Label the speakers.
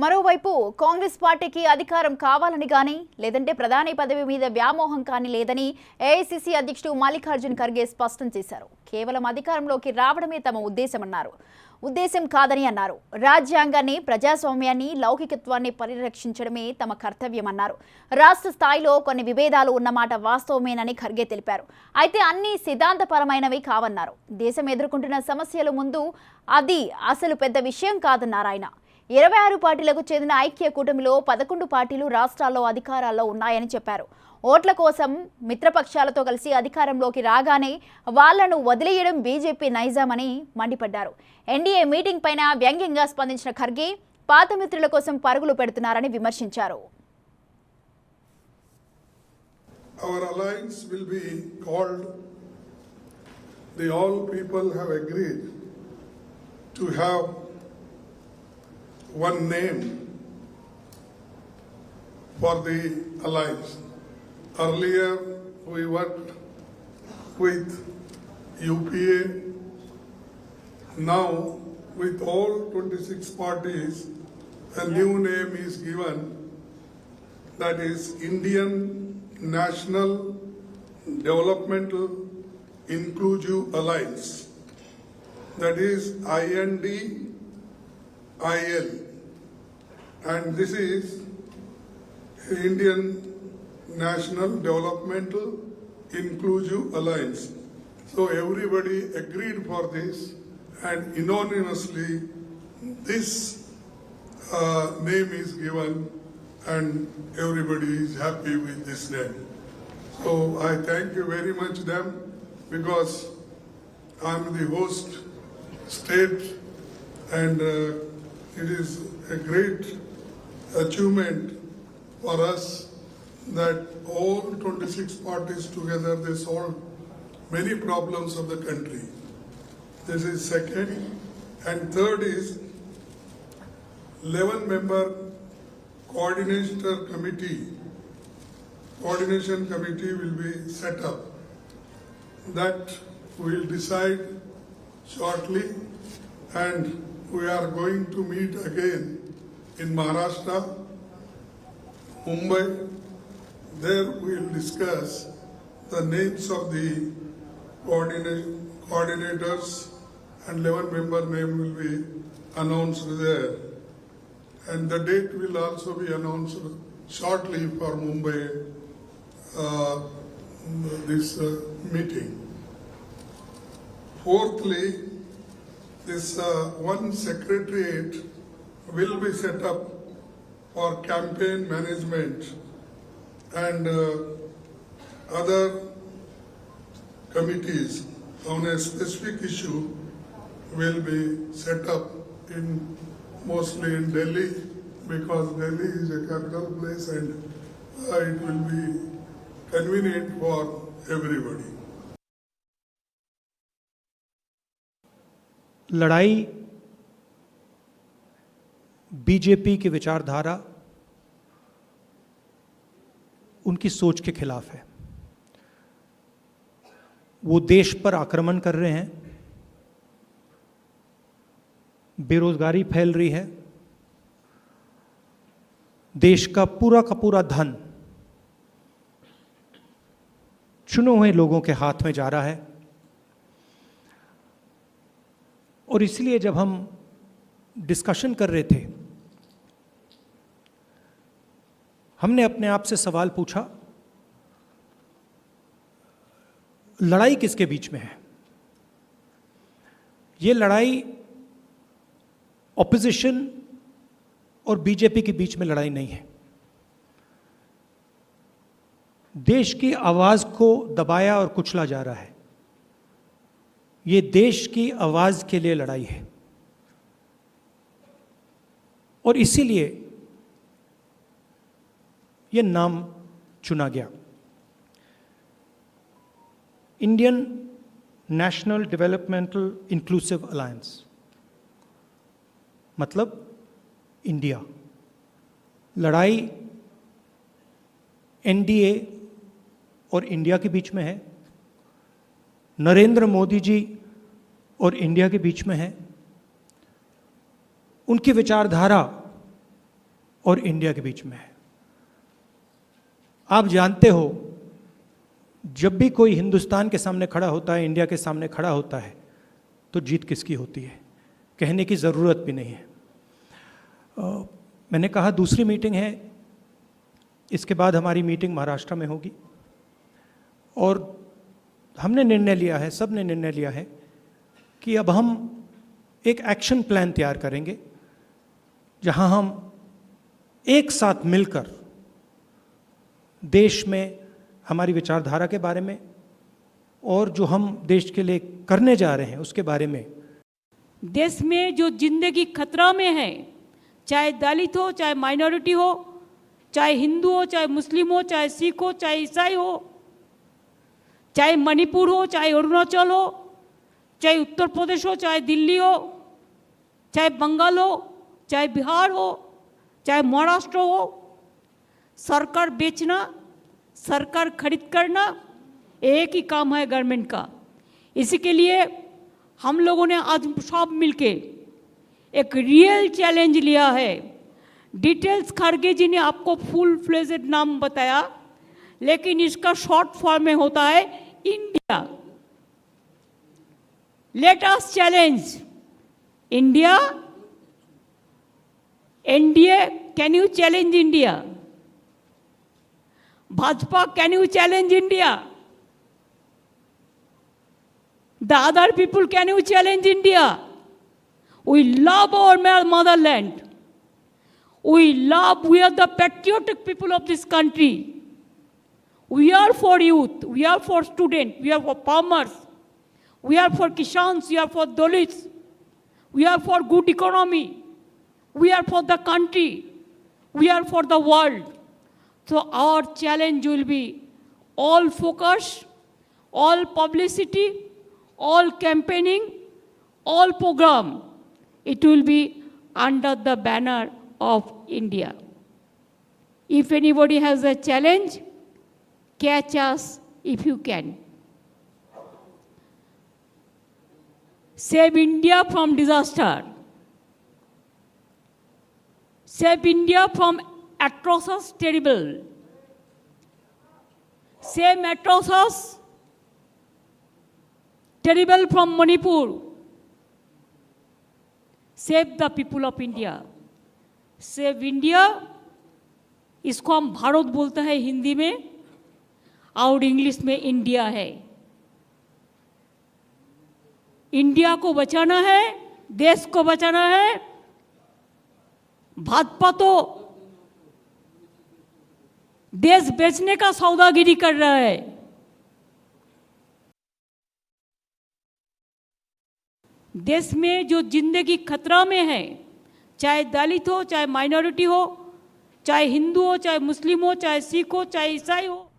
Speaker 1: మరోవైపు కాంగ్రెస్ పార్టీకి అధికారం కావాలని గాని లేదంటే ప్రధాని పదవి మీద వ్యామోహం కానీ లేదని ఏఐసీసీ అధ్యక్షుడు మల్లికార్జున్ ఖర్గే స్పష్టం చేశారు. కేవలం అధికారంలోకి రావడమే తమ ఉద్దేశం కాదని అన్నారు. రాజ్యాంగాన్ని, ప్రజాస్వామ్యాన్ని, లౌకికత్వాన్ని పరిరక్షించడమే తమ కర్తవ్యమన్నారు. రాష్ట్ర స్థాయిలో కొన్ని విభేదాలు ఉన్నమాట వాస్తవమేనని ఖర్గే తెలిపారు. అయితే అన్ని సిద్ధాంతపరమైనవి కావన్నారు. దేశం ఎదుర్కొంటున్న సమస్యల ముందు అది అసలు పెద్ద విషయం కాదన్నారు ఆయన. 26 పార్టీలకు చెందిన ఐక్య కూటమిలో 11 పార్టీలు రాష్ట్రాల్లో అధికారాల్లో ఉన్నాయని చెప్పారు. ఓట్ల కోసం మిత్రపక్షాలతో కలిసి అధికారంలోకి రాగానే వాళ్లను వదిలేయడం బీజేపీ నైజామని మండిపడ్డారు. ఎన్డీఏ మీటింగ్ పైన వ్యంగ్యంగా స్పందించిన ఖర్గే పాత మిత్రుల కోసం పరుగులు పెడుతున్నారని విమర్శించారు.
Speaker 2: Our alliance will be called the all people have agreed to have one name for the alliance. Earlier we worked with UPA. Now with all 26 parties a new name is given, that is Indian National Developmental Inclusive Alliance, that is INDIL, and this is Indian National Developmental Inclusive Alliance. So everybody agreed for this, and unanimously this name is given, and everybody is happy with this name. So I thank you very much them, because I am the host state, and it is a great achievement for us that all 26 parties together, they solved many problems of the country. This is second. And third is 11-member coordination committee will be set up. That will decide shortly, and we are going to meet again in Maharashtra, Mumbai. There we will discuss the names of the coordinators, and 11-member name will be announced there. And the date will also be announced shortly for Mumbai, this meeting. Fourthly, this one secretariat will be set up for campaign management, and other committees on a specific issue will be set up mostly in Delhi, because Delhi is a capital place, and it will be convenient for everybody.
Speaker 3: लड़ाई BJP की विचारधारा, उनकी सोच के खिलाफ है. वो देश पर आक्रमण कर रहे हैं, बेरोजगारी फैल रही है, देश का पूरा धन चुने हुए लोगों के हाथ में जा रहा है. और इसलिए जब हम डिस्कशन कर रहे थे, हमने अपने आप से सवाल पूछा, लड़ाई किसके बीच में है? ये लड़ाई ऑपोजिशन और बीजेपी के बीच में लड़ाई नहीं है. देश की आवाज को दबाया और कुचला जा रहा है. ये देश की आवाज के लिए लड़ाई है, और इसीलिए ये नाम चुना गया. Indian national developmental inclusive alliance, मतलब इंडिया. लड़ाई एनडीए और इंडिया के बीच में है, नरेंद्र मोदी जी और इंडिया के बीच में है. उनकी विचारधारा और इंडिया के बीच में है। आप जानते हो, जब भी कोई हिंदुस्तान के सामने खड़ा होता है, इंडिया के सामने खड़ा होता है, तो जीत किसकी होती है, कहने की ज़रूरत भी नहीं है। मैंने कहा दूसरी मीटिंग है, इसके बाद हमारी मीटिंग महाराष्ट्र में होगी, और हमने निर्णय लिया है, सब ने निर्णय लिया है कि अब हम एक एक्शन प्लान तैयार करेंगे जहां हम एक साथ मिलकर देश में हमारी विचारधारा के बारे में और जो हम देश के लिए करने जा रहे हैं उसके बारे में।
Speaker 4: देश में जो जिंदगी खतरा में है, चाहे दलित हो, चाहे माइनॉरिटी हो, चाहे हिंदू हो, चाहे मुस्लिम हो, चाहे सिख हो, चाहे ईसाई हो, चाहे मणिपुर हो, चाहे अरुणाचल हो, चाहे उत्तर प्रदेश हो, चाहे दिल्ली हो, चाहे बंगाल हो, चाहे बिहार हो, चाहे महाराष्ट्र हो, सरकार बेचना, सरकार खरीद करना एक ही काम है गवर्नमेंट का। इसी के लिए हम लोगों ने आज सब मिलके एक रियल चैलेंज लिया है। डिटेल्स खड़गे जी ने आपको फुल फ्लेजेड नाम बताया, लेकिन इसका शॉर्ट फॉर्म में होता है India. Let us challenge India. NDA, can you challenge India? Bhajpa, can you challenge India? The other people, can you challenge India? We love our motherland. We are the patriotic people of this country. We are for youth, we are for students, we are for farmers, we are for Kishans, we are for Dalits, we are for good economy, we are for the country, we are for the world. So our challenge will be all focus, all publicity, all campaigning, all program. It will be under the banner of India. If anybody has a challenge, catch us if you can. Save India from disaster. Save India from atrocious terrible. Save atrocious terrible from Manipur. Save the people of India. Save India, इसको हम भारत बोलते हैं हिंदी में, और English में India है। India को बचाना है, देश को बचाना है। भाजपा तो देश बेचने का सौदागिरी कर रहा है। देश में जो जिंदगी खतरा में है, चाहे दलित हो, चाहे माइनॉरिटी हो, चाहे हिंदू हो, चाहे मुस्लिम हो, चाहे सिख हो, चाहे ईसाई हो,